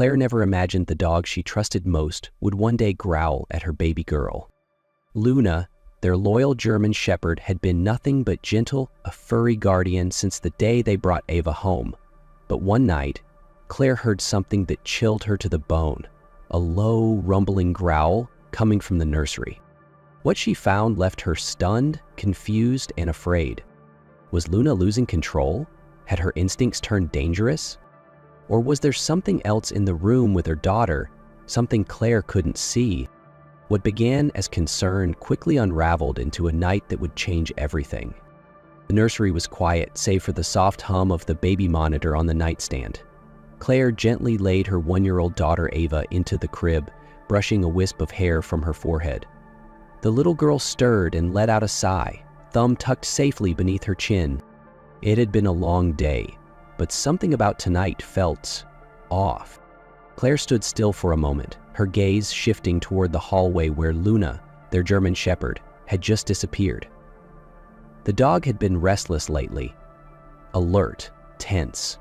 Claire never imagined the dog she trusted most would one day growl at her baby girl. Luna, their loyal German shepherd, had been nothing but gentle, a furry guardian since the day they brought Ava home. But one night, Claire heard something that chilled her to the bone, a low, rumbling growl coming from the nursery. What she found left her stunned, confused, and afraid. Was Luna losing control? Had her instincts turned dangerous? Or was there something else in the room with her daughter, something Claire couldn't see? What began as concern quickly unraveled into a night that would change everything. The nursery was quiet, save for the soft hum of the baby monitor on the nightstand. Claire gently laid her 1-year-old daughter Ava into the crib, brushing a wisp of hair from her forehead. The little girl stirred and let out a sigh, thumb tucked safely beneath her chin. It had been a long day, but something about tonight felt off. Claire stood still for a moment, her gaze shifting toward the hallway where Luna, their German shepherd, had just disappeared. The dog had been restless lately, alert, tense.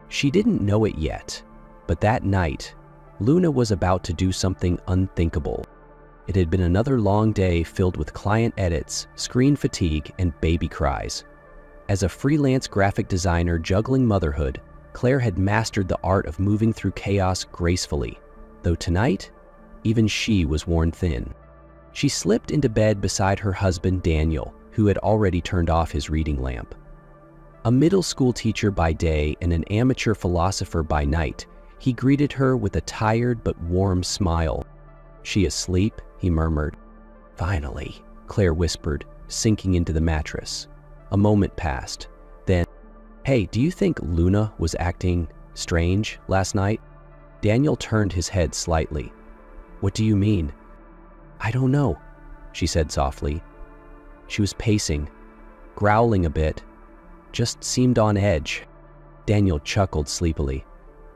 She didn't know it yet, but that night, Luna was about to do something unthinkable. It had been another long day filled with client edits, screen fatigue, and baby cries. As a freelance graphic designer juggling motherhood, Claire had mastered the art of moving through chaos gracefully, though tonight, even she was worn thin. She slipped into bed beside her husband Daniel, who had already turned off his reading lamp. A middle school teacher by day and an amateur philosopher by night, he greeted her with a tired but warm smile. "She asleep?" he murmured. "Finally," Claire whispered, sinking into the mattress. A moment passed. Then, "Hey, do you think Luna was acting strange last night?" Daniel turned his head slightly. "What do you mean?" "I don't know," she said softly. "She was pacing, growling a bit, just seemed on edge." Daniel chuckled sleepily.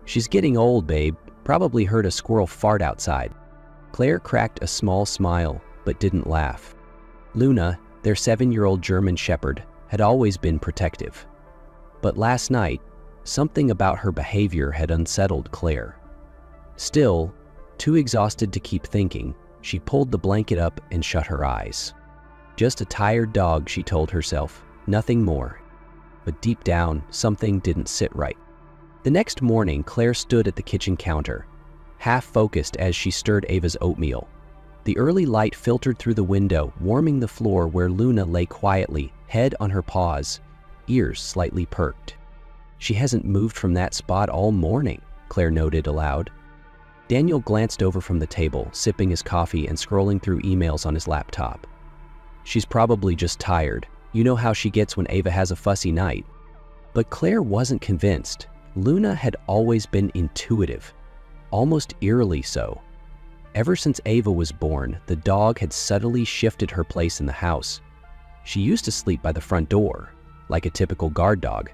"She's getting old, babe. Probably heard a squirrel fart outside." Claire cracked a small smile, but didn't laugh. Luna, their 7-year-old German shepherd, had always been protective. But last night, something about her behavior had unsettled Claire. Still, too exhausted to keep thinking, she pulled the blanket up and shut her eyes. Just a tired dog, she told herself, nothing more. But deep down, something didn't sit right. The next morning, Claire stood at the kitchen counter, half-focused as she stirred Ava's oatmeal. The early light filtered through the window, warming the floor where Luna lay quietly, head on her paws, ears slightly perked. "She hasn't moved from that spot all morning," Claire noted aloud. Daniel glanced over from the table, sipping his coffee and scrolling through emails on his laptop. "She's probably just tired. You know how she gets when Ava has a fussy night." But Claire wasn't convinced. Luna had always been intuitive, almost eerily so. Ever since Ava was born, the dog had subtly shifted her place in the house. She used to sleep by the front door, like a typical guard dog.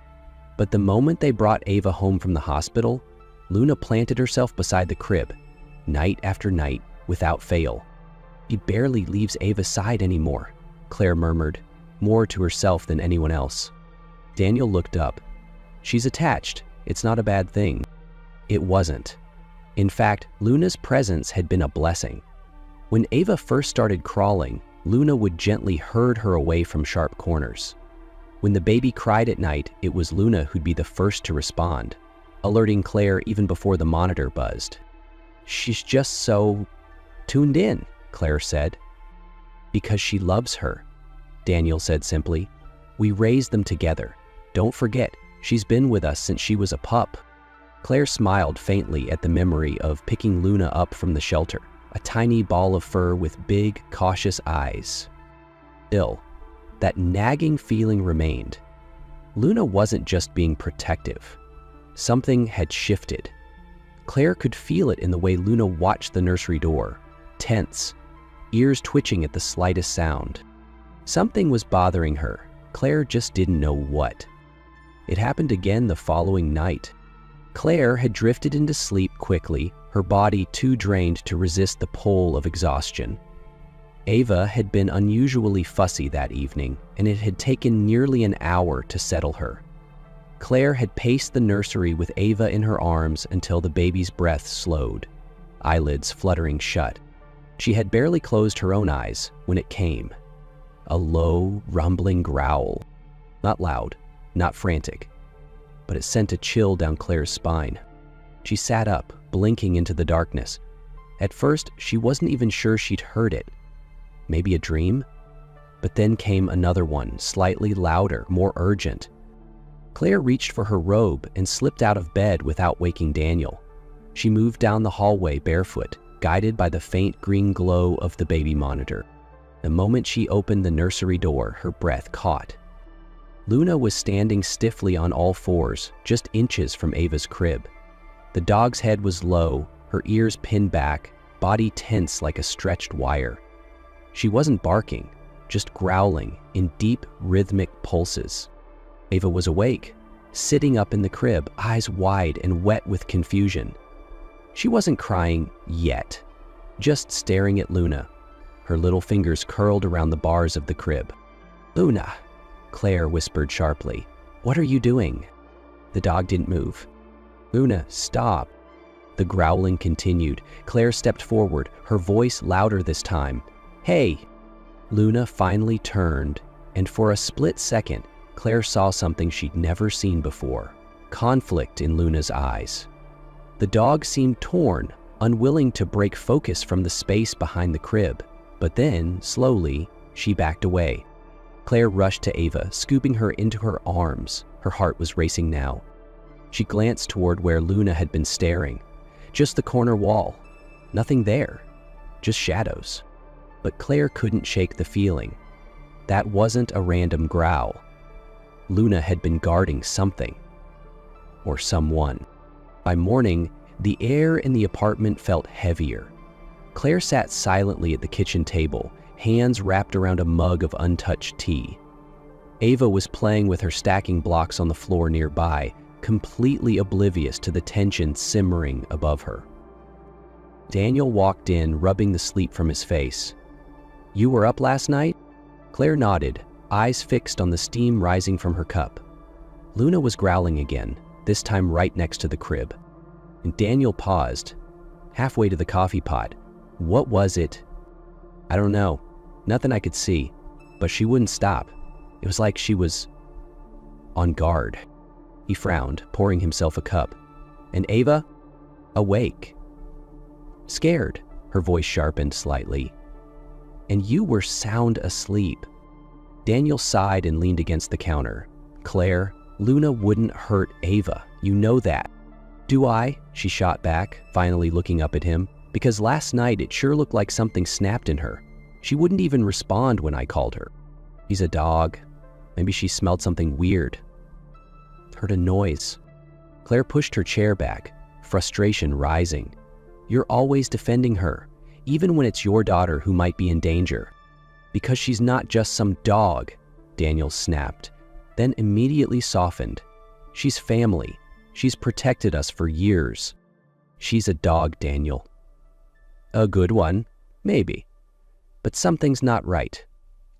But the moment they brought Ava home from the hospital, Luna planted herself beside the crib, night after night, without fail. "She barely leaves Ava's side anymore," Claire murmured, more to herself than anyone else. Daniel looked up. "She's attached. It's not a bad thing." It wasn't. In fact, Luna's presence had been a blessing. When Ava first started crawling, Luna would gently herd her away from sharp corners. When the baby cried at night, it was Luna who'd be the first to respond, alerting Claire even before the monitor buzzed. "She's just so tuned in," Claire said. "Because she loves her," Daniel said simply. "We raised them together. Don't forget, she's been with us since she was a pup." Claire smiled faintly at the memory of picking Luna up from the shelter, a tiny ball of fur with big, cautious eyes. Still, that nagging feeling remained. Luna wasn't just being protective. Something had shifted. Claire could feel it in the way Luna watched the nursery door, tense, ears twitching at the slightest sound. Something was bothering her. Claire just didn't know what. It happened again the following night. Claire had drifted into sleep quickly, her body too drained to resist the pull of exhaustion. Ava had been unusually fussy that evening, and it had taken nearly an hour to settle her. Claire had paced the nursery with Ava in her arms until the baby's breath slowed, eyelids fluttering shut. She had barely closed her own eyes when it came. A low, rumbling growl. Not loud, not frantic, but it sent a chill down Claire's spine. She sat up, blinking into the darkness. At first, she wasn't even sure she'd heard it. Maybe a dream? But then came another one, slightly louder, more urgent. Claire reached for her robe and slipped out of bed without waking Daniel. She moved down the hallway barefoot, guided by the faint green glow of the baby monitor. The moment she opened the nursery door, her breath caught. Luna was standing stiffly on all fours, just inches from Ava's crib. The dog's head was low, her ears pinned back, body tense like a stretched wire. She wasn't barking, just growling in deep, rhythmic pulses. Ava was awake, sitting up in the crib, eyes wide and wet with confusion. She wasn't crying yet, just staring at Luna, her little fingers curled around the bars of the crib. "Luna," Claire whispered sharply. "What are you doing?" The dog didn't move. "Luna, stop." The growling continued. Claire stepped forward, her voice louder this time. "Hey!" Luna finally turned, and for a split second, Claire saw something she'd never seen before. Conflict in Luna's eyes. The dog seemed torn, unwilling to break focus from the space behind the crib. But then, slowly, she backed away. Claire rushed to Ava, scooping her into her arms. Her heart was racing now. She glanced toward where Luna had been staring. Just the corner wall. Nothing there. Just shadows. But Claire couldn't shake the feeling. That wasn't a random growl. Luna had been guarding something. Or someone. By morning, the air in the apartment felt heavier. Claire sat silently at the kitchen table, hands wrapped around a mug of untouched tea. Ava was playing with her stacking blocks on the floor nearby, completely oblivious to the tension simmering above her. Daniel walked in, rubbing the sleep from his face. "You were up last night?" Claire nodded, eyes fixed on the steam rising from her cup. Luna was growling again, this time right next to the crib. And Daniel paused, halfway to the coffee pot. "What was it?" "I don't know. Nothing I could see. But she wouldn't stop. It was like she was on guard." He frowned, pouring himself a cup. "And Ava?" "Awake." "Scared." Her voice sharpened slightly. "And you were sound asleep." Daniel sighed and leaned against the counter. "Claire, Luna wouldn't hurt Ava. You know that." "Do I?" she shot back, finally looking up at him. "Because last night it sure looked like something snapped in her. She wouldn't even respond when I called her." "She's a dog. Maybe she smelled something weird." Heard a noise. Claire pushed her chair back, frustration rising. "You're always defending her, even when it's your daughter who might be in danger." "Because she's not just some dog," Daniel snapped, then immediately softened. "She's family. She's protected us for years." "She's a dog, Daniel." "A good one, maybe. But something's not right.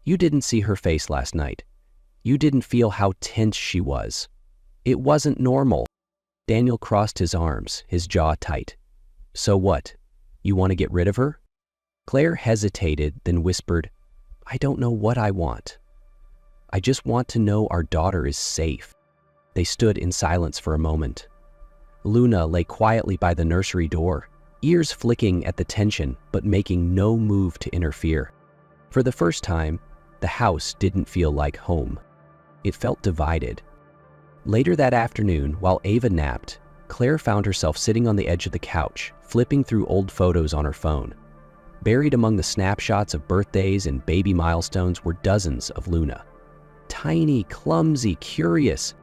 You didn't see her face last night. You didn't feel how tense she was. It wasn't normal." Daniel crossed his arms, his jaw tight. "So what? You want to get rid of her?" Claire hesitated, then whispered, "I don't know what I want. I just want to know our daughter is safe." They stood in silence for a moment. Luna lay quietly by the nursery door, ears flicking at the tension but making no move to interfere. For the first time, the house didn't feel like home. It felt divided. Later that afternoon, while Ava napped, Claire found herself sitting on the edge of the couch, flipping through old photos on her phone. Buried among the snapshots of birthdays and baby milestones were dozens of Luna. Tiny, clumsy, curious.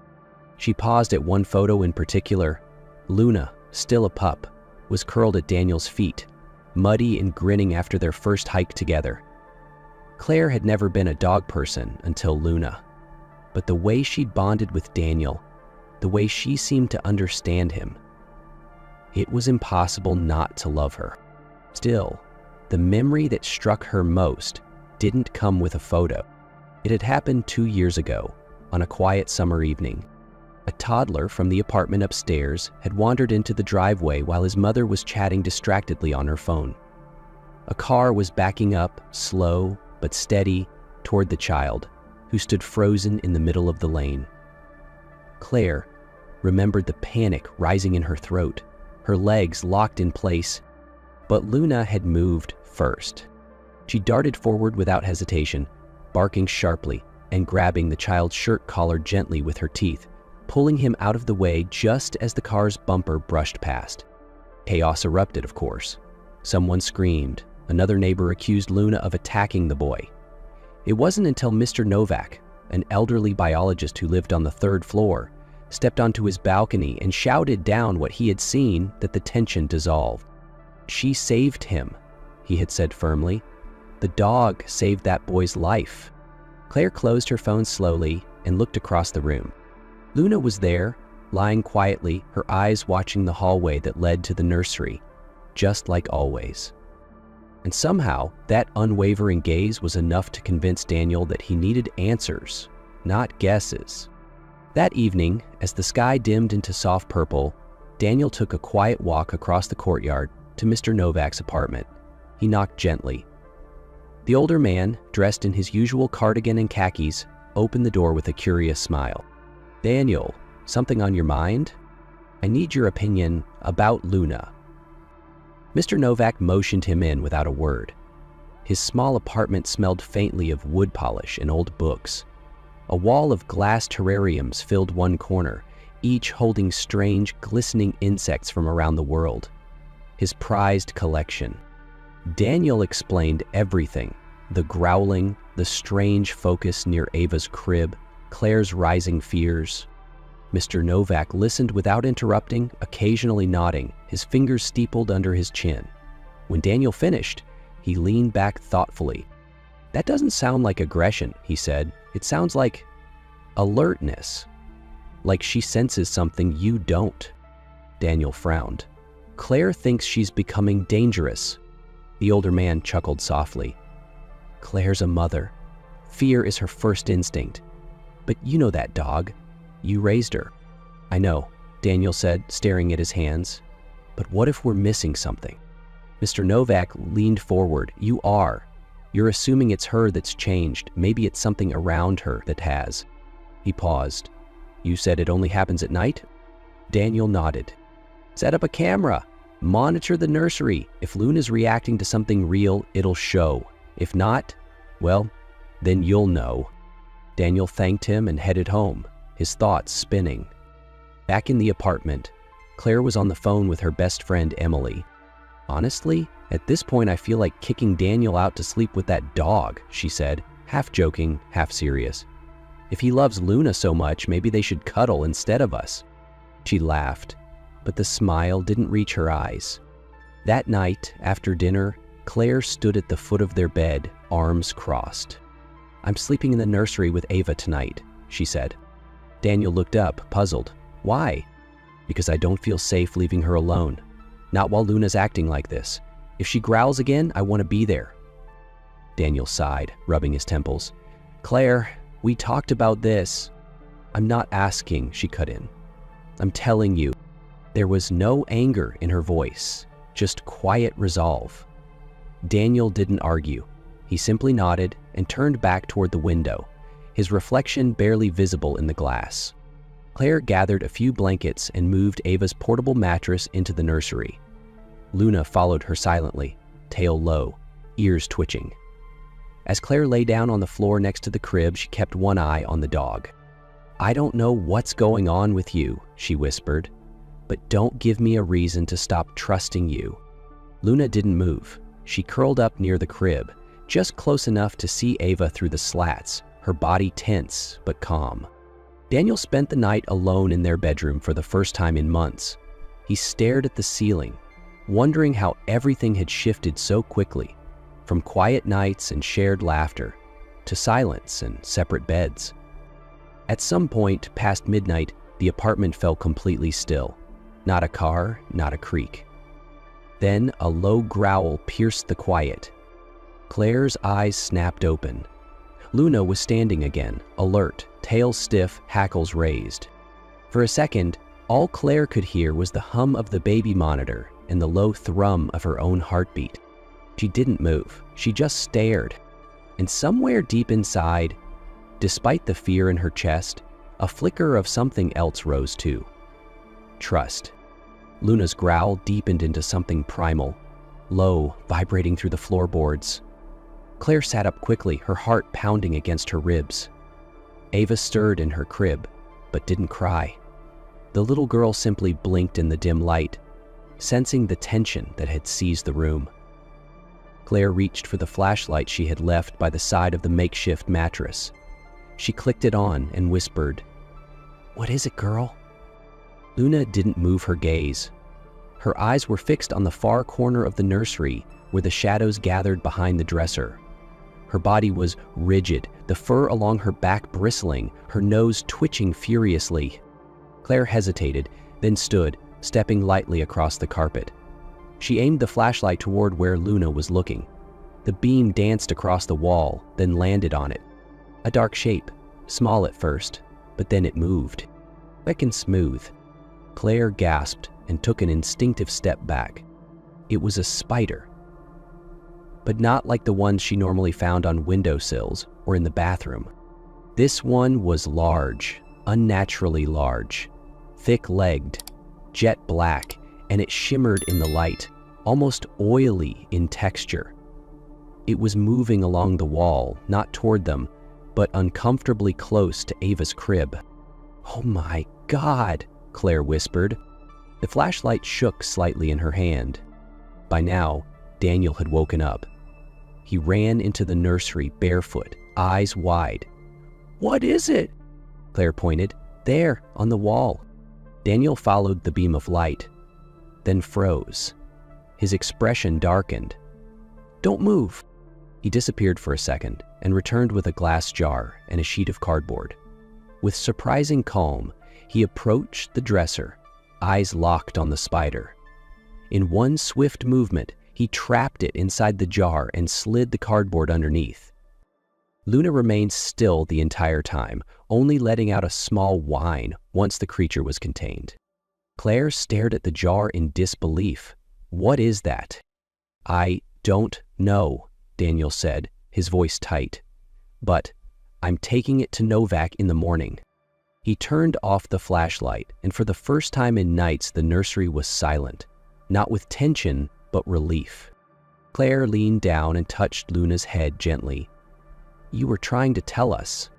She paused at one photo in particular. Luna, still a pup, was curled at Daniel's feet, muddy and grinning after their first hike together. Claire had never been a dog person until Luna. But the way she'd bonded with Daniel, the way she seemed to understand him, it was impossible not to love her. Still, the memory that struck her most didn't come with a photo. It had happened 2 years ago, on a quiet summer evening. A A toddler from the apartment upstairs had wandered into the driveway while his mother was chatting distractedly on her phone. A car was backing up, slow but steady, toward the child, who stood frozen in the middle of the lane. Claire remembered the panic rising in her throat, her legs locked in place, but Luna had moved first. She darted forward without hesitation, barking sharply and grabbing the child's shirt collar gently with her teeth, pulling him out of the way just as the car's bumper brushed past. Chaos erupted, of course. Someone screamed. Another neighbor accused Luna of attacking the boy. It wasn't until Mr. Novak, an elderly biologist who lived on the third floor, stepped onto his balcony and shouted down what he had seen that the tension dissolved. "She saved him," he had said firmly. "The dog saved that boy's life." Claire closed her phone slowly and looked across the room. Luna was there, lying quietly, her eyes watching the hallway that led to the nursery, just like always. And somehow, that unwavering gaze was enough to convince Daniel that he needed answers, not guesses. That evening, as the sky dimmed into soft purple, Daniel took a quiet walk across the courtyard to Mr. Novak's apartment. He knocked gently. The older man, dressed in his usual cardigan and khakis, opened the door with a curious smile. "Daniel, something on your mind? I need your opinion about Luna." Mr. Novak motioned him in without a word. His small apartment smelled faintly of wood polish and old books. A wall of glass terrariums filled one corner, each holding strange, glistening insects from around the world. His prized collection. Daniel explained everything: the growling, the strange focus near Ava's crib, Claire's rising fears. Mr. Novak listened without interrupting, occasionally nodding, his fingers steepled under his chin. When Daniel finished, he leaned back thoughtfully. "That doesn't sound like aggression," he said. "It sounds like alertness. Like she senses something you don't." Daniel frowned. "Claire thinks she's becoming dangerous." The older man chuckled softly. "Claire's a mother. Fear is her first instinct. But you know that dog. You raised her." "I know," Daniel said, staring at his hands. "But what if we're missing something?" Mr. Novak leaned forward. "You are. You're assuming it's her that's changed. Maybe it's something around her that has." He paused. "You said it only happens at night?" Daniel nodded. "Set up a camera. Monitor the nursery. If Luna's reacting to something real, it'll show. If not, well, then you'll know." Daniel thanked him and headed home, his thoughts spinning. Back in the apartment, Claire was on the phone with her best friend, Emily. "Honestly, at this point I feel like kicking Daniel out to sleep with that dog," she said, half joking, half serious. "If he loves Luna so much, maybe they should cuddle instead of us." She laughed, but the smile didn't reach her eyes. That night, after dinner, Claire stood at the foot of their bed, arms crossed. "I'm sleeping in the nursery with Ava tonight," she said. Daniel looked up, puzzled. "Why?" "Because I don't feel safe leaving her alone. Not while Luna's acting like this. If she growls again, I want to be there." Daniel sighed, rubbing his temples. "Claire, we talked about this." "I'm not asking," she cut in. "I'm telling you." There was no anger in her voice, just quiet resolve. Daniel didn't argue. He simply nodded and turned back toward the window, his reflection barely visible in the glass. Claire gathered a few blankets and moved Ava's portable mattress into the nursery. Luna followed her silently, tail low, ears twitching. As Claire lay down on the floor next to the crib, she kept one eye on the dog. "I don't know what's going on with you," she whispered, "but don't give me a reason to stop trusting you." Luna didn't move. She curled up near the crib, just close enough to see Ava through the slats, her body tense but calm. Daniel spent the night alone in their bedroom for the first time in months. He stared at the ceiling, wondering how everything had shifted so quickly, from quiet nights and shared laughter to silence and separate beds. At some point past midnight, the apartment fell completely still. Not a car, not a creak. Then a low growl pierced the quiet. Claire's eyes snapped open. Luna was standing again, alert, tail stiff, hackles raised. For a second, all Claire could hear was the hum of the baby monitor and the low thrum of her own heartbeat. She didn't move. She just stared. And somewhere deep inside, despite the fear in her chest, a flicker of something else rose too. Trust. Luna's growl deepened into something primal, low, vibrating through the floorboards. Claire sat up quickly, her heart pounding against her ribs. Ava stirred in her crib, but didn't cry. The little girl simply blinked in the dim light, sensing the tension that had seized the room. Claire reached for the flashlight she had left by the side of the makeshift mattress. She clicked it on and whispered, "What is it, girl?" Luna didn't move her gaze. Her eyes were fixed on the far corner of the nursery where the shadows gathered behind the dresser. Her body was rigid, the fur along her back bristling, her nose twitching furiously. Claire hesitated, then stood, stepping lightly across the carpet. She aimed the flashlight toward where Luna was looking. The beam danced across the wall, then landed on it. A dark shape, small at first, but then it moved. Quick and smooth. Claire gasped and took an instinctive step back. It was a spider. But not like the ones she normally found on windowsills or in the bathroom. This one was large, unnaturally large, thick-legged, jet black, and it shimmered in the light, almost oily in texture. It was moving along the wall, not toward them, but uncomfortably close to Ava's crib. "Oh my God," Claire whispered. The flashlight shook slightly in her hand. By now, Daniel had woken up. He ran into the nursery barefoot, eyes wide. "What is it?" Claire pointed. "There, on the wall." Daniel followed the beam of light, then froze. His expression darkened. "Don't move." He disappeared for a second and returned with a glass jar and a sheet of cardboard. With surprising calm, he approached the dresser, eyes locked on the spider. In one swift movement, he trapped it inside the jar and slid the cardboard underneath. Luna remained still the entire time, only letting out a small whine once the creature was contained. Claire stared at the jar in disbelief. "What is that?" "I don't know," Daniel said, his voice tight. "But I'm taking it to Novak in the morning." He turned off the flashlight, and for the first time in nights, the nursery was silent, not with tension, but relief. Claire leaned down and touched Luna's head gently. "You were trying to tell us."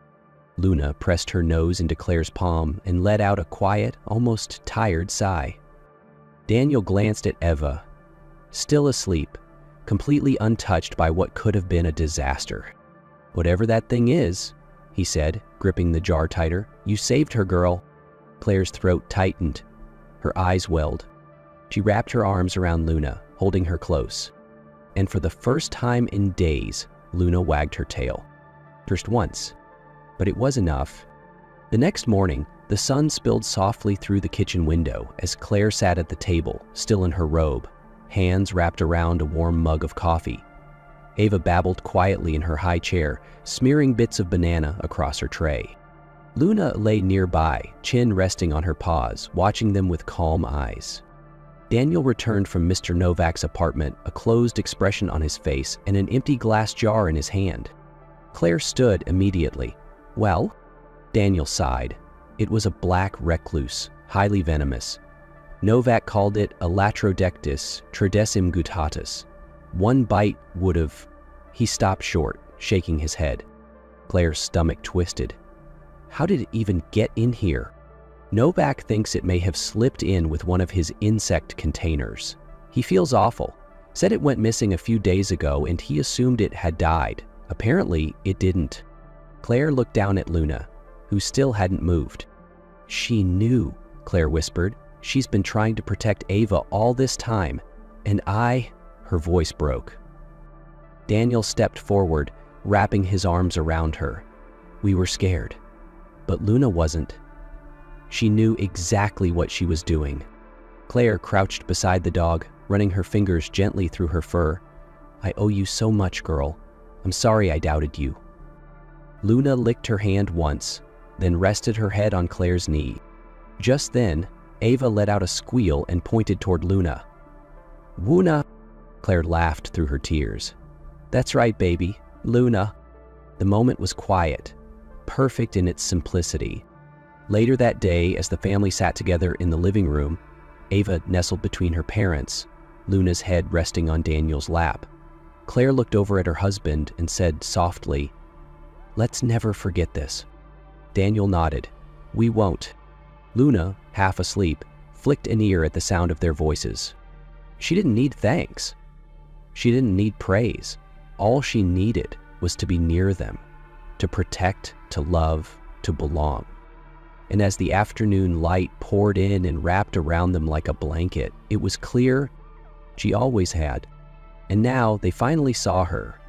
Luna pressed her nose into Claire's palm and let out a quiet, almost tired sigh. Daniel glanced at Eva, still asleep, completely untouched by what could have been a disaster. "Whatever that thing is," he said, gripping the jar tighter, "you saved her, girl." Claire's throat tightened. Her eyes welled. She wrapped her arms around Luna, holding her close. And for the first time in days, Luna wagged her tail. Just once. But it was enough. The next morning, the sun spilled softly through the kitchen window as Claire sat at the table, still in her robe, hands wrapped around a warm mug of coffee. Ava babbled quietly in her high chair, smearing bits of banana across her tray. Luna lay nearby, chin resting on her paws, watching them with calm eyes. Daniel returned from Mr. Novak's apartment, a closed expression on his face and an empty glass jar in his hand. Claire stood immediately. "Well?" Daniel sighed. It was a black recluse, highly venomous. Novak called it a Latrodectus tridecim guttatus. One bite would have... He stopped short, shaking his head. Claire's stomach twisted. How did it even get in here? Novak thinks it may have slipped in with one of his insect containers. He feels awful. Said it went missing a few days ago and he assumed it had died. Apparently, it didn't. Claire looked down at Luna, who still hadn't moved. "She knew," Claire whispered. "She's been trying to protect Ava all this time. And Her voice broke. Daniel stepped forward, wrapping his arms around her. "We were scared. But Luna wasn't. She knew exactly what she was doing." Claire crouched beside the dog, running her fingers gently through her fur. "I owe you so much, girl. I'm sorry I doubted you." Luna licked her hand once, then rested her head on Claire's knee. Just then, Ava let out a squeal and pointed toward Luna. "Woona!" Claire laughed through her tears. "That's right, baby, Luna." The moment was quiet, perfect in its simplicity. Later that day, as the family sat together in the living room, Ava nestled between her parents, Luna's head resting on Daniel's lap. Claire looked over at her husband and said softly, "Let's never forget this." Daniel nodded. "We won't." Luna, half asleep, flicked an ear at the sound of their voices. She didn't need thanks. She didn't need praise. All she needed was to be near them, to protect, to love, to belong. And as the afternoon light poured in and wrapped around them like a blanket, it was clear she always had. And now they finally saw her,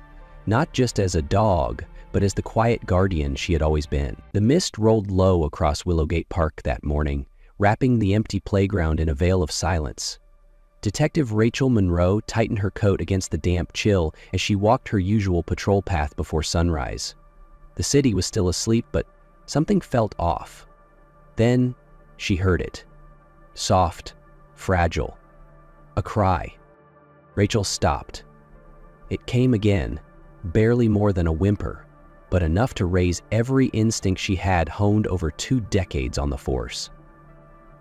not just as a dog, but as the quiet guardian she had always been. The mist rolled low across Willowgate Park that morning, wrapping the empty playground in a veil of silence. Detective Rachel Monroe tightened her coat against the damp chill as she walked her usual patrol path before sunrise. The city was still asleep, but something felt off. Then she heard it. Soft, fragile. A cry. Rachel stopped. It came again, barely more than a whimper, but enough to raise every instinct she had honed over 2 decades on the force.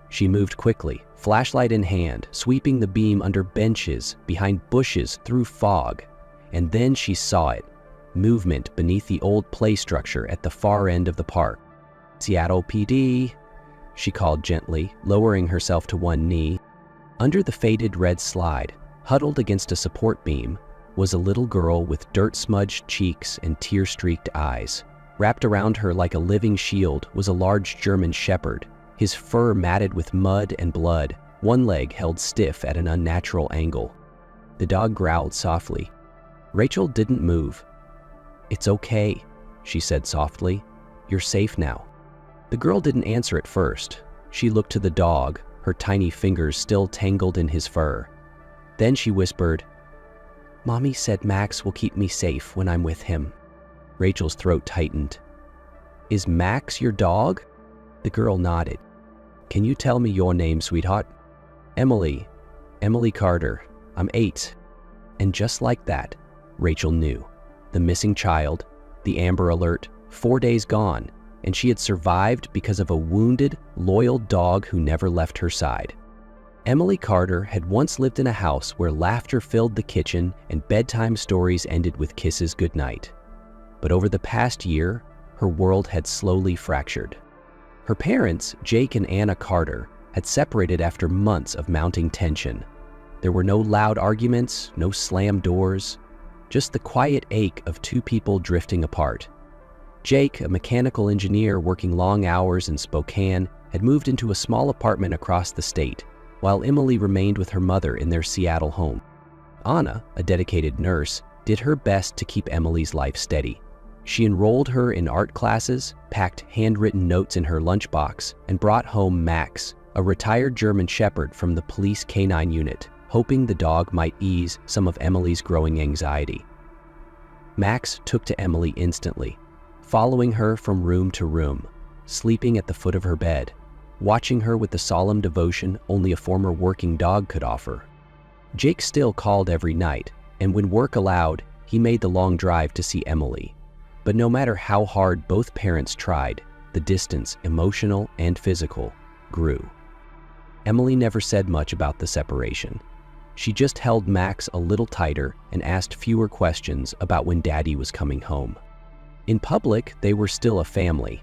She moved quickly, flashlight in hand, sweeping the beam under benches, behind bushes, through fog. And then she saw it, movement beneath the old play structure at the far end of the park. "Seattle PD," she called gently, lowering herself to one knee. Under the faded red slide, huddled against a support beam, was a little girl with dirt-smudged cheeks and tear-streaked eyes. Wrapped around her like a living shield was a large German shepherd, his fur matted with mud and blood, one leg held stiff at an unnatural angle. The dog growled softly. Rachel didn't move. "It's okay," she said softly. "You're safe now." The girl didn't answer at first. She looked to the dog, her tiny fingers still tangled in his fur. Then she whispered, "Mommy said Max will keep me safe when I'm with him." Rachel's throat tightened. "Is Max your dog?" The girl nodded. "Can you tell me your name, sweetheart?" "Emily. Emily Carter. I'm 8. And just like that, Rachel knew. The missing child, the Amber Alert, 4 days gone, and she had survived because of a wounded, loyal dog who never left her side. Emily Carter had once lived in a house where laughter filled the kitchen and bedtime stories ended with kisses goodnight. But over the past year, her world had slowly fractured. Her parents, Jake and Anna Carter, had separated after months of mounting tension. There were no loud arguments, no slammed doors, just the quiet ache of 2 people drifting apart. Jake, a mechanical engineer working long hours in Spokane, had moved into a small apartment across the state, while Emily remained with her mother in their Seattle home. Anna, a dedicated nurse, did her best to keep Emily's life steady. She enrolled her in art classes, packed handwritten notes in her lunchbox, and brought home Max, a retired German shepherd from the police canine unit, hoping the dog might ease some of Emily's growing anxiety. Max took to Emily instantly, following her from room to room, sleeping at the foot of her bed, watching her with the solemn devotion only a former working dog could offer. Jake still called every night, and when work allowed, he made the long drive to see Emily. But no matter how hard both parents tried, the distance, emotional and physical, grew. Emily never said much about the separation. She just held Max a little tighter and asked fewer questions about when Daddy was coming home. In public, they were still a family.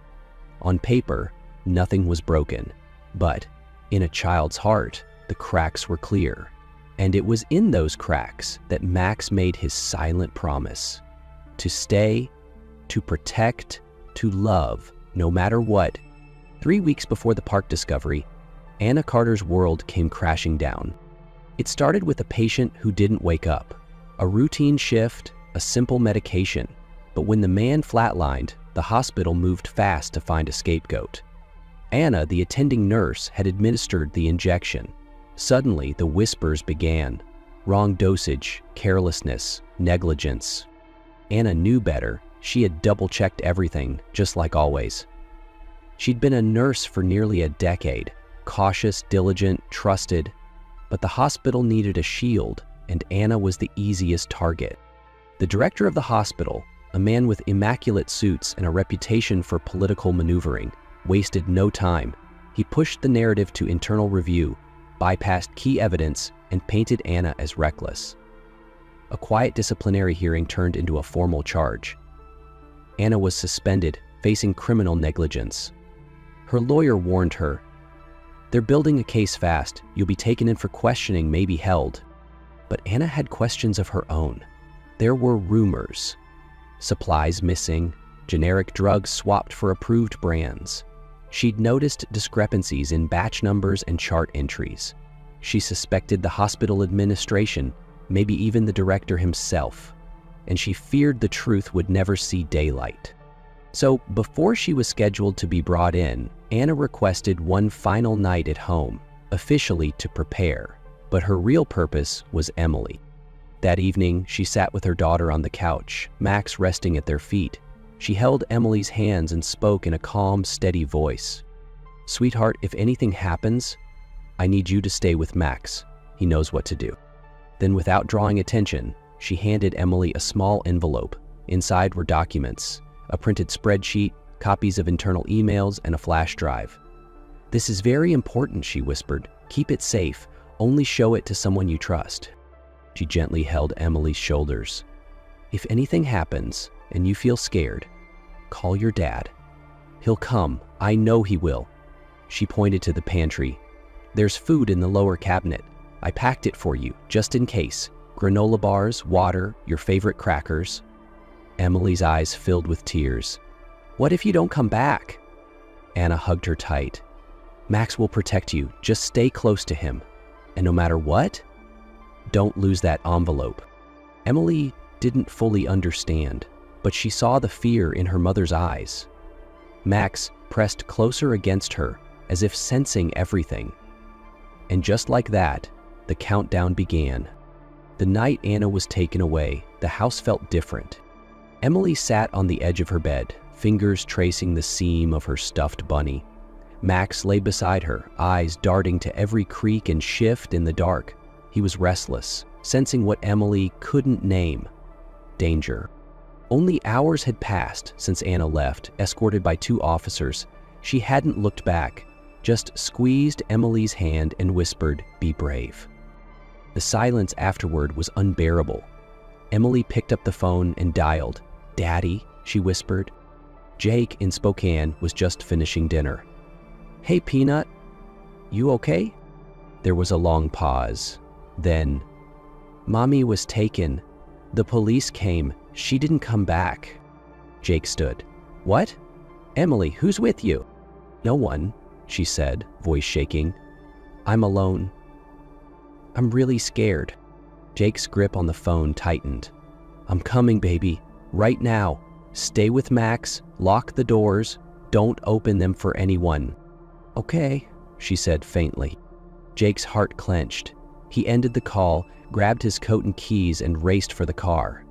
On paper, nothing was broken, but in a child's heart, the cracks were clear. And it was in those cracks that Max made his silent promise to stay, to protect, to love, no matter what. 3 weeks before the park discovery, Anna Carter's world came crashing down. It started with a patient who didn't wake up, a routine shift, a simple medication. But when the man flatlined, the hospital moved fast to find a scapegoat. Anna, the attending nurse, had administered the injection. Suddenly, the whispers began. Wrong dosage, carelessness, negligence. Anna knew better. She had double-checked everything, just like always. She'd been a nurse for nearly a decade, cautious, diligent, trusted, but the hospital needed a shield, and Anna was the easiest target. The director of the hospital, a man with immaculate suits and a reputation for political maneuvering, wasted no time. He pushed the narrative to internal review, bypassed key evidence, and painted Anna as reckless. A quiet disciplinary hearing turned into a formal charge. Anna was suspended, facing criminal negligence. Her lawyer warned her, "They're building a case fast. You'll be taken in for questioning, maybe held." But Anna had questions of her own. There were rumors. Supplies missing, generic drugs swapped for approved brands. She'd noticed discrepancies in batch numbers and chart entries. She suspected the hospital administration, maybe even the director himself, and she feared the truth would never see daylight. So before she was scheduled to be brought in, Anna requested one final night at home, officially to prepare, but her real purpose was Emily. That evening, she sat with her daughter on the couch, Max resting at their feet. She held Emily's hands and spoke in a calm, steady voice. "Sweetheart, if anything happens, I need you to stay with Max. He knows what to do." Then, without drawing attention, she handed Emily a small envelope. Inside were documents, a printed spreadsheet, copies of internal emails, and a flash drive. "This is very important," she whispered. "Keep it safe. Only show it to someone you trust." She gently held Emily's shoulders. "If anything happens and you feel scared, call your dad. He'll come. I know he will." She pointed to the pantry. "There's food in the lower cabinet. I packed it for you, just in case. Granola bars, water, your favorite crackers." Emily's eyes filled with tears. "What if you don't come back?" Anna hugged her tight. "Max will protect you. Just stay close to him. And no matter what, don't lose that envelope." Emily didn't fully understand, but she saw the fear in her mother's eyes. Max pressed closer against her, as if sensing everything. And just like that, the countdown began. The night Anna was taken away, the house felt different. Emily sat on the edge of her bed, fingers tracing the seam of her stuffed bunny. Max lay beside her, eyes darting to every creak and shift in the dark. He was restless, sensing what Emily couldn't name: danger. Only hours had passed since Anna left, escorted by 2 officers. She hadn't looked back, just squeezed Emily's hand and whispered, "Be brave." The silence afterward was unbearable. Emily picked up the phone and dialed. "Daddy," she whispered. Jake in Spokane was just finishing dinner. "Hey, Peanut, you okay?" There was a long pause. Then, "Mommy was taken. The police came. She didn't come back." Jake stood. "What? Emily, who's with you?" "No one," she said, voice shaking. "I'm alone. I'm really scared." Jake's grip on the phone tightened. "I'm coming, baby. Right now. Stay with Max. Lock the doors. Don't open them for anyone." "Okay," she said faintly. Jake's heart clenched. He ended the call, grabbed his coat and keys, and raced for the car.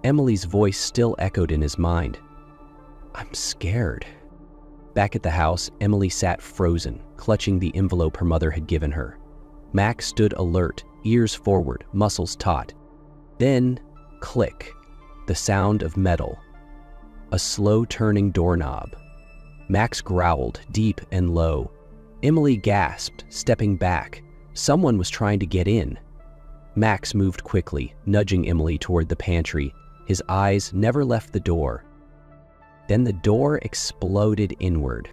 Emily's voice still echoed in his mind. "I'm scared." Back at the house, Emily sat frozen, clutching the envelope her mother had given her. Max stood alert, ears forward, muscles taut. Then, click, the sound of metal. A slow-turning doorknob. Max growled, deep and low. Emily gasped, stepping back. Someone was trying to get in. Max moved quickly, nudging Emily toward the pantry. His eyes never left the door. Then the door exploded inward.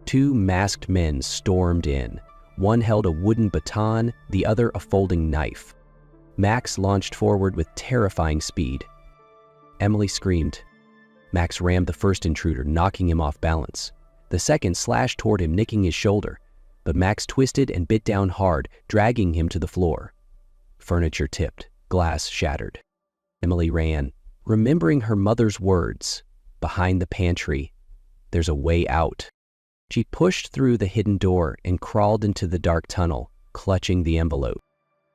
2 masked men stormed in. One held a wooden baton, the other a folding knife. Max launched forward with terrifying speed. Emily screamed. Max rammed the first intruder, knocking him off balance. The second slashed toward him, nicking his shoulder, but Max twisted and bit down hard, dragging him to the floor. Furniture tipped, glass shattered. Emily ran, remembering her mother's words. Behind the pantry, there's a way out. She pushed through the hidden door and crawled into the dark tunnel, clutching the envelope.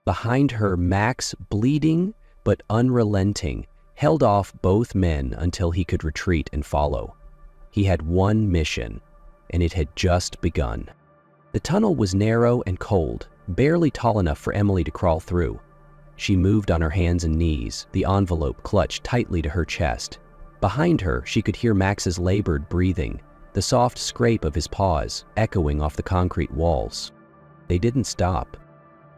Behind her, Max, bleeding but unrelenting, held off both men until he could retreat and follow. He had one mission, and it had just begun. The tunnel was narrow and cold, barely tall enough for Emily to crawl through. She moved on her hands and knees, the envelope clutched tightly to her chest. Behind her, she could hear Max's labored breathing, the soft scrape of his paws echoing off the concrete walls. They didn't stop.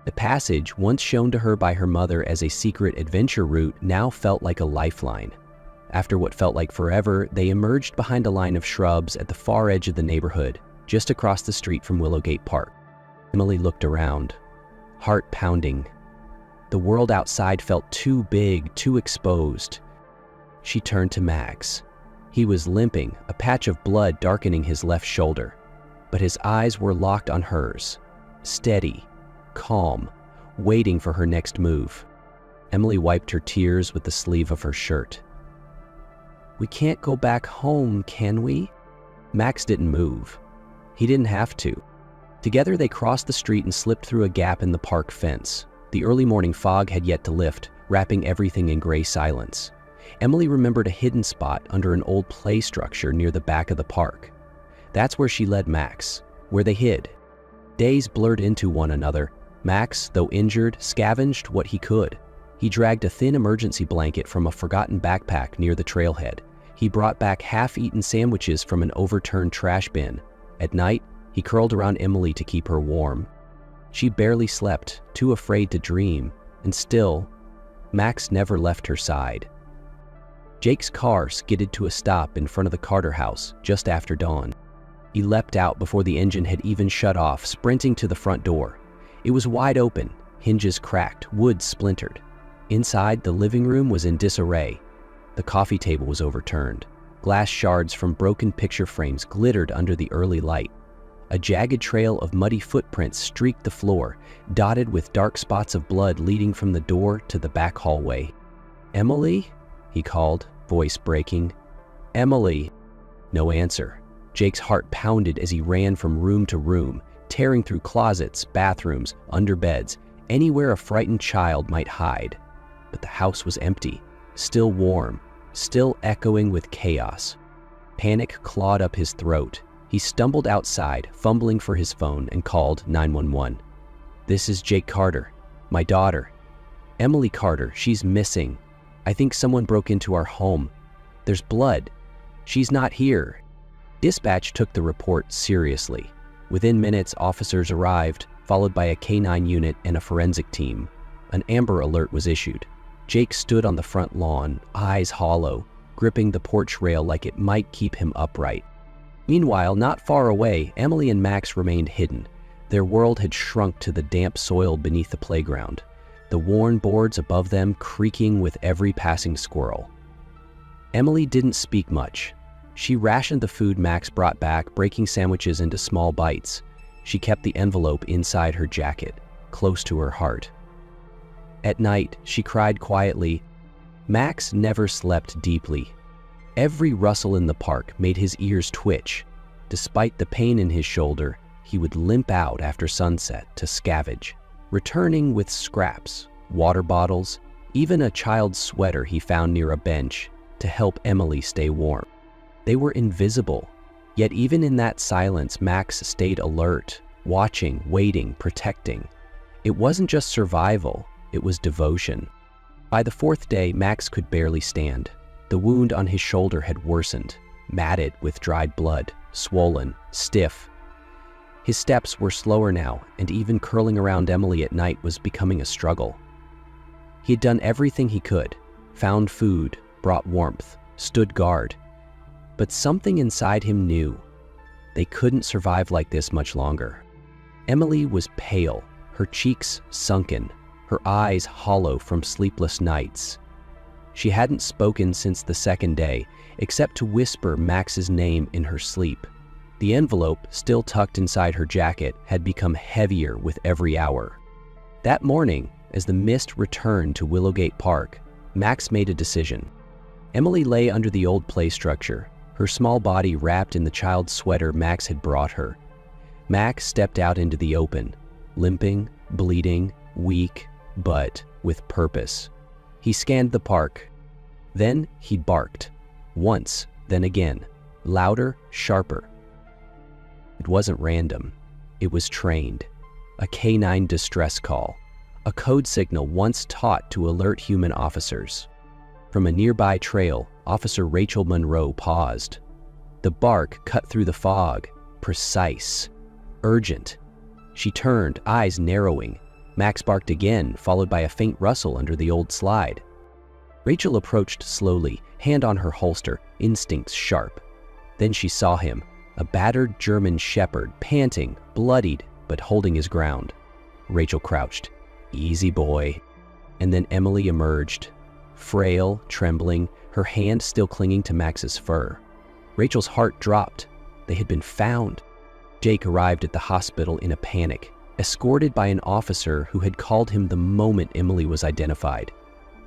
The passage, once shown to her by her mother as a secret adventure route, now felt like a lifeline. After what felt like forever, they emerged behind a line of shrubs at the far edge of the neighborhood, just across the street from Willowgate Park. Emily looked around, heart pounding. The world outside felt too big, too exposed. She turned to Max. He was limping, a patch of blood darkening his left shoulder, but his eyes were locked on hers, steady, calm, waiting for her next move. Emily wiped her tears with the sleeve of her shirt. "We can't go back home, can we?" Max didn't move. He didn't have to. Together they crossed the street and slipped through a gap in the park fence. The early morning fog had yet to lift, wrapping everything in gray silence. Emily remembered a hidden spot under an old play structure near the back of the park. That's where she led Max, where they hid. Days blurred into one another. Max, though injured, scavenged what he could. He dragged a thin emergency blanket from a forgotten backpack near the trailhead. He brought back half-eaten sandwiches from an overturned trash bin. At night, he curled around Emily to keep her warm. She barely slept, too afraid to dream, and still, Max never left her side. Jake's car skidded to a stop in front of the Carter house just after dawn. He leapt out before the engine had even shut off, sprinting to the front door. It was wide open, hinges cracked, wood splintered. Inside, the living room was in disarray. The coffee table was overturned. Glass shards from broken picture frames glittered under the early light. A jagged trail of muddy footprints streaked the floor, dotted with dark spots of blood leading from the door to the back hallway. "Emily?" he called, voice breaking. "Emily!" No answer. Jake's heart pounded as he ran from room to room, tearing through closets, bathrooms, under beds, anywhere a frightened child might hide. But the house was empty, still warm, still echoing with chaos. Panic clawed up his throat. He stumbled outside, fumbling for his phone, and called 911. "This is Jake Carter. My daughter. Emily Carter. She's missing. I think someone broke into our home. There's blood. She's not here." Dispatch took the report seriously. Within minutes, officers arrived, followed by a K-9 unit and a forensic team. An Amber Alert was issued. Jake stood on the front lawn, eyes hollow, gripping the porch rail like it might keep him upright. Meanwhile, not far away, Emily and Max remained hidden. Their world had shrunk to the damp soil beneath the playground, the worn boards above them creaking with every passing squirrel. Emily didn't speak much. She rationed the food Max brought back, breaking sandwiches into small bites. She kept the envelope inside her jacket, close to her heart. At night, she cried quietly. Max never slept deeply. Every rustle in the park made his ears twitch. Despite the pain in his shoulder, he would limp out after sunset to scavenge, returning with scraps, water bottles, even a child's sweater he found near a bench to help Emily stay warm. They were invisible, yet even in that silence, Max stayed alert, watching, waiting, protecting. It wasn't just survival, it was devotion. By the fourth day, Max could barely stand. The wound on his shoulder had worsened, matted with dried blood, swollen, stiff. His steps were slower now, and even curling around Emily at night was becoming a struggle. He had done everything he could, found food, brought warmth, stood guard. But something inside him knew they couldn't survive like this much longer. Emily was pale, her cheeks sunken, her eyes hollow from sleepless nights. She hadn't spoken since the second day, except to whisper Max's name in her sleep. The envelope, still tucked inside her jacket, had become heavier with every hour. That morning, as the mist returned to Willowgate Park, Max made a decision. Emily lay under the old play structure, her small body wrapped in the child's sweater Max had brought her. Max stepped out into the open, limping, bleeding, weak, but with purpose. He scanned the park. Then he barked. Once, then again, louder, sharper. It wasn't random. It was trained. A canine distress call, a code signal once taught to alert human officers. From a nearby trail, Officer Rachel Monroe paused. The bark cut through the fog, precise, urgent. She turned, eyes narrowing. Max barked again, followed by a faint rustle under the old slide. Rachel approached slowly, hand on her holster, instincts sharp. Then she saw him, a battered German shepherd, panting, bloodied, but holding his ground. Rachel crouched. Easy boy. And then Emily emerged, frail, trembling, her hand still clinging to Max's fur. Rachel's heart dropped. They had been found. Jake arrived at the hospital in a panic, escorted by an officer who had called him the moment Emily was identified.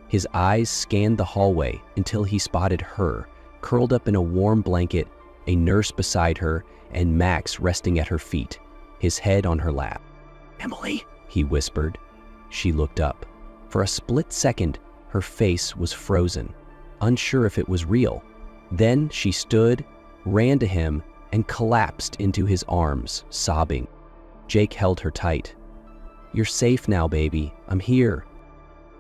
His eyes scanned the hallway until he spotted her, curled up in a warm blanket, a nurse beside her, and Max resting at her feet, his head on her lap. "Emily," he whispered. She looked up. For a split second, her face was frozen, unsure if it was real. Then she stood, ran to him, and collapsed into his arms, sobbing. Jake held her tight. "You're safe now, baby. I'm here."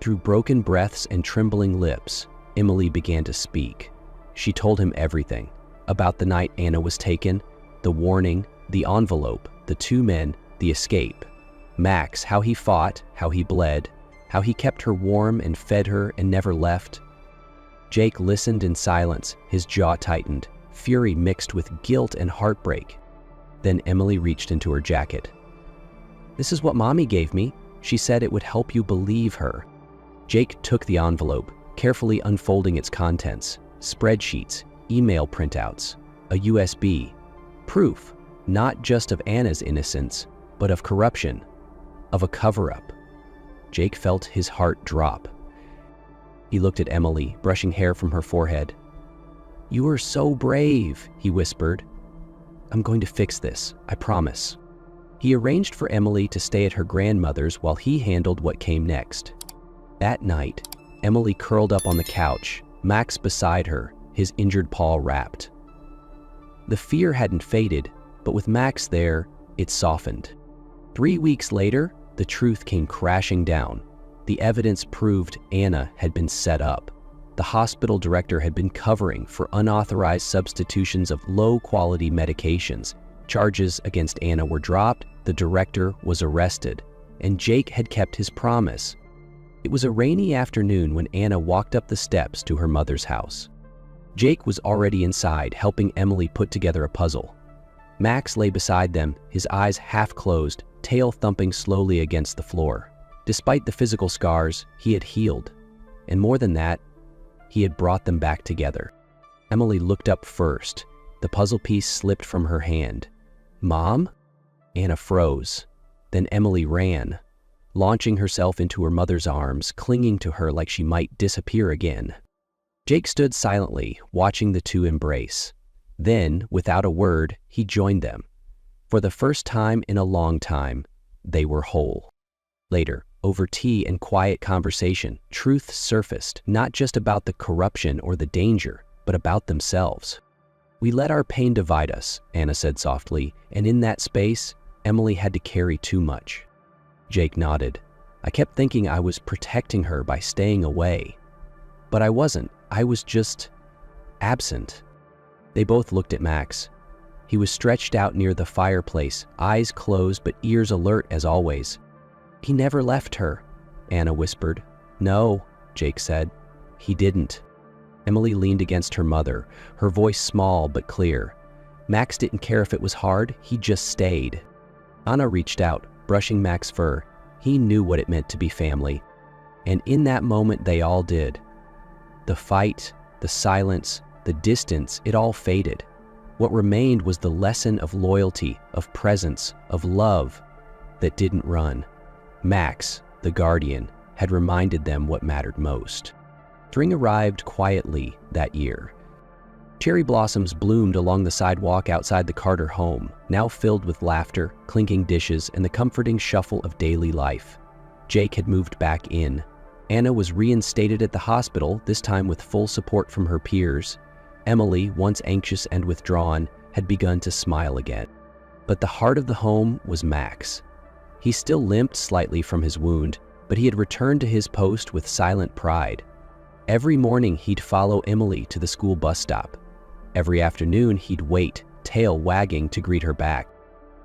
Through broken breaths and trembling lips, Emily began to speak. She told him everything, about the night Anna was taken, the warning, the envelope, the two men, the escape. Max, how he fought, how he bled, how he kept her warm and fed her and never left. Jake listened in silence, his jaw tightened, fury mixed with guilt and heartbreak. Then Emily reached into her jacket. "This is what Mommy gave me. She said it would help you believe her." Jake took the envelope, carefully unfolding its contents, spreadsheets, email printouts, a USB. Proof, not just of Anna's innocence, but of corruption, of a cover-up. Jake felt his heart drop. He looked at Emily, brushing hair from her forehead. "You are so brave," he whispered. "I'm going to fix this, I promise." He arranged for Emily to stay at her grandmother's while he handled what came next. That night, Emily curled up on the couch, Max beside her, his injured paw wrapped. The fear hadn't faded, but with Max there, it softened. 3 weeks later, the truth came crashing down. The evidence proved Anna had been set up. The hospital director had been covering for unauthorized substitutions of low-quality medications. Charges against Anna were dropped, the director was arrested, and Jake had kept his promise. It was a rainy afternoon when Anna walked up the steps to her mother's house. Jake was already inside, helping Emily put together a puzzle. Max lay beside them, his eyes half closed, tail thumping slowly against the floor. Despite the physical scars, he had healed. And more than that, he had brought them back together. Emily looked up first. The puzzle piece slipped from her hand. "Mom?" Anna froze. Then Emily ran, launching herself into her mother's arms, clinging to her like she might disappear again. Jake stood silently, watching the two embrace. Then, without a word, he joined them. For the first time in a long time, they were whole. Later, over tea and quiet conversation, truth surfaced, not just about the corruption or the danger, but about themselves. "We let our pain divide us," Anna said softly, and in that space, Emily had to carry too much. Jake nodded. "I kept thinking I was protecting her by staying away. But I wasn't. I was just absent." They both looked at Max. He was stretched out near the fireplace, eyes closed but ears alert as always. "He never left her," Anna whispered. "No," Jake said. "He didn't." Emily leaned against her mother, her voice small but clear. Max didn't care if it was hard, he just stayed. Anna reached out, brushing Max's fur. He knew what it meant to be family. And in that moment, they all did. The fight, the silence, the distance, it all faded. What remained was the lesson of loyalty, of presence, of love that didn't run. Max, the guardian, had reminded them what mattered most. Spring arrived quietly that year. Cherry blossoms bloomed along the sidewalk outside the Carter home, now filled with laughter, clinking dishes, and the comforting shuffle of daily life. Jake had moved back in. Anna was reinstated at the hospital, this time with full support from her peers. Emily, once anxious and withdrawn, had begun to smile again. But the heart of the home was Max. He still limped slightly from his wound, but he had returned to his post with silent pride. Every morning he'd follow Emily to the school bus stop. Every afternoon he'd wait, tail wagging, to greet her back.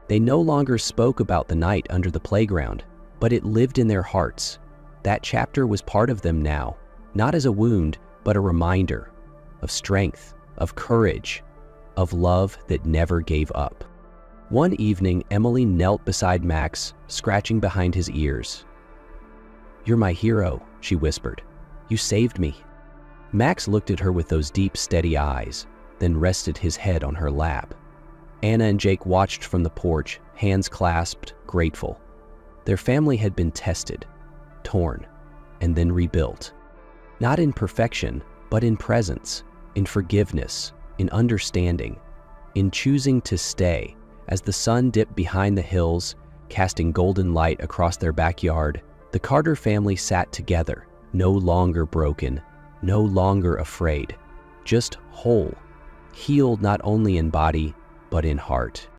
They no longer spoke about the night under the playground, but it lived in their hearts. That chapter was part of them now, not as a wound, but a reminder of strength, of courage, of love that never gave up. One evening, Emily knelt beside Max, scratching behind his ears. "You're my hero," she whispered. "You saved me." Max looked at her with those deep, steady eyes, then rested his head on her lap. Anna and Jake watched from the porch, hands clasped, grateful. Their family had been tested, torn, and then rebuilt. Not in perfection, but in presence, in forgiveness, in understanding, in choosing to stay. As the sun dipped behind the hills, casting golden light across their backyard, the Carter family sat together, no longer broken, no longer afraid, just whole, healed not only in body, but in heart.